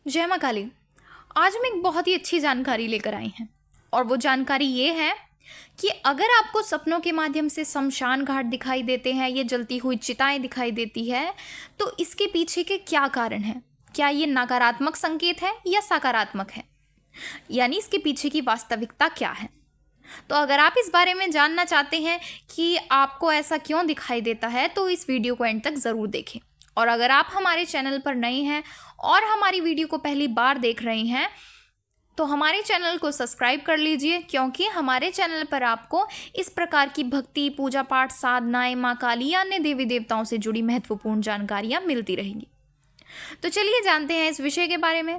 जय माँ काली। आज हम एक बहुत ही अच्छी जानकारी लेकर आए हैं और वो जानकारी ये है कि अगर आपको सपनों के माध्यम से शमशान घाट दिखाई देते हैं या जलती हुई चिताएं दिखाई देती है तो इसके पीछे के क्या कारण हैं। क्या ये नकारात्मक संकेत है या सकारात्मक है, यानी इसके पीछे की वास्तविकता क्या है। तो अगर आप इस बारे में जानना चाहते हैं कि आपको ऐसा क्यों दिखाई देता है तो इस वीडियो को एंड तक ज़रूर देखें। और अगर आप हमारे चैनल पर नए हैं और हमारी वीडियो को पहली बार देख रहे हैं तो हमारे चैनल को सब्सक्राइब कर लीजिए, क्योंकि हमारे चैनल पर आपको इस प्रकार की भक्ति, पूजा पाठ, साधनाएं, माँ काली या अन्य देवी देवताओं से जुड़ी महत्वपूर्ण जानकारियाँ मिलती रहेंगी। तो चलिए जानते हैं इस विषय के बारे में।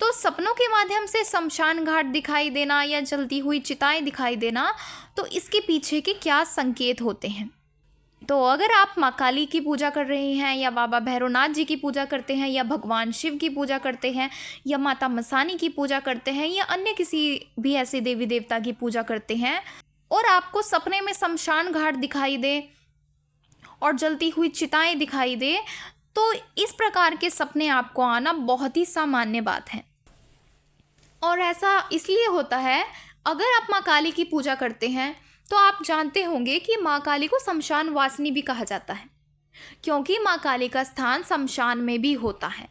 तो सपनों के माध्यम से शमशान घाट दिखाई देना या जलती हुई चिताएं दिखाई देना, तो इसके पीछे के क्या संकेत होते हैं। तो अगर आप माँ काली की पूजा कर रहे हैं या बाबा भैरवनाथ जी की पूजा करते हैं या भगवान शिव की पूजा करते हैं या माता मसानी की पूजा करते हैं या अन्य किसी भी ऐसे देवी देवता की पूजा करते हैं और आपको सपने में शमशान घाट दिखाई दे और जलती हुई चिताएं दिखाई दे, तो इस प्रकार के सपने आपको आना बहुत ही सामान्य बात है। और ऐसा इसलिए होता है, अगर आप माँ काली की पूजा करते हैं तो आप जानते होंगे कि माँ काली को शमशान वासिनी भी कहा जाता है, क्योंकि माँ काली का स्थान शमशान में भी होता है।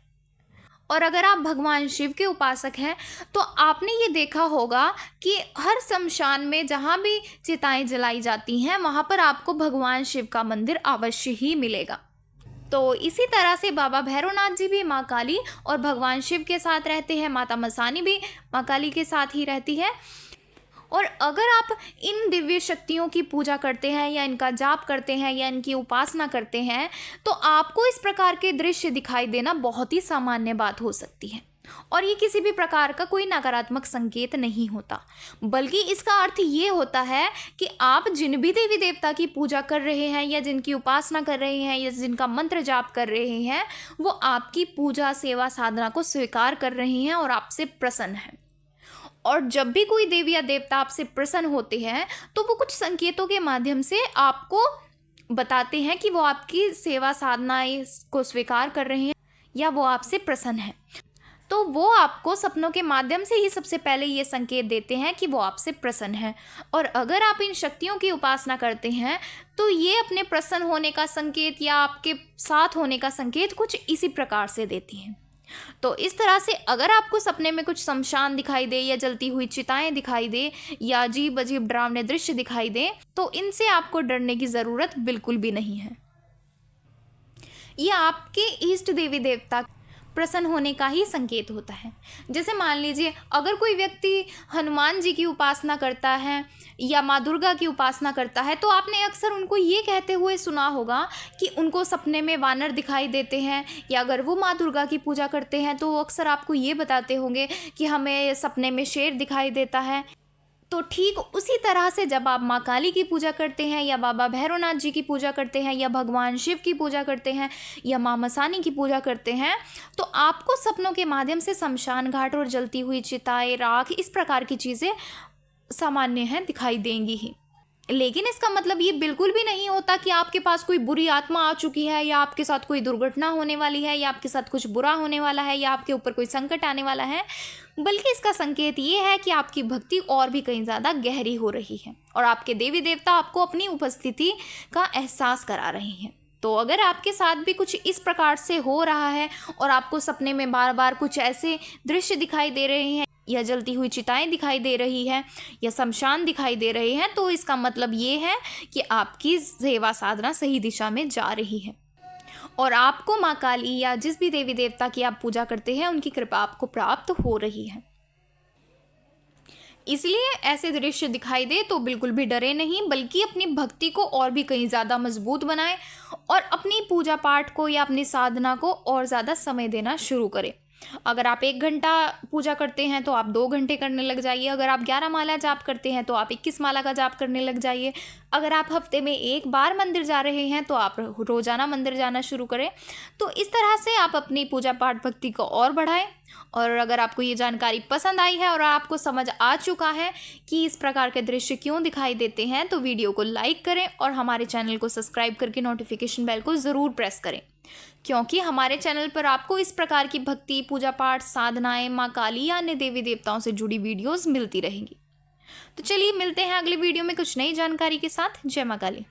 और अगर आप भगवान शिव के उपासक हैं तो आपने ये देखा होगा कि हर शमशान में जहाँ भी चिताएं जलाई जाती हैं वहाँ पर आपको भगवान शिव का मंदिर अवश्य ही मिलेगा। तो इसी तरह से बाबा भैरवनाथ जी भी माँ काली और भगवान शिव के साथ रहते हैं, माता मसानी भी माँ काली के साथ ही रहती है। और अगर आप इन दिव्य शक्तियों की पूजा करते हैं या इनका जाप करते हैं या इनकी उपासना करते हैं तो आपको इस प्रकार के दृश्य दिखाई देना बहुत ही सामान्य बात हो सकती है। और ये किसी भी प्रकार का कोई नकारात्मक संकेत नहीं होता, बल्कि इसका अर्थ ये होता है कि आप जिन भी देवी देवता की पूजा कर रहे हैं या जिनकी उपासना कर रहे हैं या जिनका मंत्र जाप कर रहे हैं वो आपकी पूजा, सेवा, साधना को स्वीकार कर रहे हैं और आपसे प्रसन्न हैं। और जब भी कोई देवी या देवता आपसे प्रसन्न होते हैं तो वो कुछ संकेतों के माध्यम से आपको बताते हैं कि वो आपकी सेवा, साधना को स्वीकार कर रहे हैं या वो आपसे प्रसन्न है। तो वो आपको सपनों के माध्यम से ही सबसे पहले ये संकेत देते हैं कि वो आपसे प्रसन्न है। और अगर आप इन शक्तियों की उपासना करते हैं तो ये अपने प्रसन्न होने का संकेत या आपके साथ होने का संकेत कुछ इसी प्रकार से देती हैं। तो इस तरह से अगर आपको सपने में कुछ शमशान दिखाई दे या जलती हुई चिताएं दिखाई दे या अजीब अजीब डरावने दृश्य दिखाई दे तो इनसे आपको डरने की ज़रूरत बिल्कुल भी नहीं है। ये आपके इष्ट देवी देवता प्रसन्न होने का ही संकेत होता है। जैसे मान लीजिए अगर कोई व्यक्ति हनुमान जी की उपासना करता है या माँ दुर्गा की उपासना करता है तो आपने अक्सर उनको ये कहते हुए सुना होगा कि उनको सपने में वानर दिखाई देते हैं, या अगर वो माँ दुर्गा की पूजा करते हैं तो वो अक्सर आपको ये बताते होंगे कि हमें सपने में शेर दिखाई देता है। तो ठीक उसी तरह से जब आप माँ काली की पूजा करते हैं या बाबा भैरवनाथ जी की पूजा करते हैं या भगवान शिव की पूजा करते हैं या माँ मसानी की पूजा करते हैं तो आपको सपनों के माध्यम से शमशान घाट और जलती हुई चिताएं, राख, इस प्रकार की चीज़ें सामान्य हैं, दिखाई देंगी ही। लेकिन इसका मतलब ये बिल्कुल भी नहीं होता कि आपके पास कोई बुरी आत्मा आ चुकी है या आपके साथ कोई दुर्घटना होने वाली है या आपके साथ कुछ बुरा होने वाला है या आपके ऊपर कोई संकट आने वाला है, बल्कि इसका संकेत ये है कि आपकी भक्ति और भी कहीं ज़्यादा गहरी हो रही है और आपके देवी देवता आपको अपनी उपस्थिति का एहसास करा रहे हैं। तो अगर आपके साथ भी कुछ इस प्रकार से हो रहा है और आपको सपने में बार बार कुछ ऐसे दृश्य दिखाई दे रहे हैं या जलती हुई चिताएं दिखाई दे रही है या शमशान दिखाई दे रहे हैं तो इसका मतलब ये है कि आपकी सेवा साधना सही दिशा में जा रही है और आपको माँ काली या जिस भी देवी देवता की आप पूजा करते हैं उनकी कृपा आपको प्राप्त हो रही है। इसलिए ऐसे दृश्य दिखाई दे तो बिल्कुल भी डरे नहीं, बल्कि अपनी भक्ति को और भी कहीं ज़्यादा मजबूत बनाएं और अपनी पूजा पाठ को या अपनी साधना को और ज़्यादा समय देना शुरू करें। अगर आप 1 घंटा पूजा करते हैं तो आप 2 घंटे करने लग जाइए। अगर आप 11 माला जाप करते हैं तो आप 21 माला का जाप करने लग जाइए। अगर आप हफ्ते में 1 बार मंदिर जा रहे हैं तो आप रोज़ाना मंदिर जाना शुरू करें। तो इस तरह से आप अपनी पूजा पाठ भक्ति को और बढ़ाएं। और अगर आपको ये जानकारी पसंद आई है और आपको समझ आ चुका है कि इस प्रकार के दृश्य क्यों दिखाई देते हैं तो वीडियो को लाइक करें और हमारे चैनल को सब्सक्राइब करके नोटिफिकेशन बेल को ज़रूर प्रेस करें। क्योंकि हमारे चैनल पर आपको इस प्रकार की भक्ति, पूजा पाठ, साधनाएं, माँ काली या अन्य देवी देवताओं से जुड़ी वीडियोस मिलती रहेंगी। तो चलिए मिलते हैं अगले वीडियो में कुछ नई जानकारी के साथ। जय माँ काली।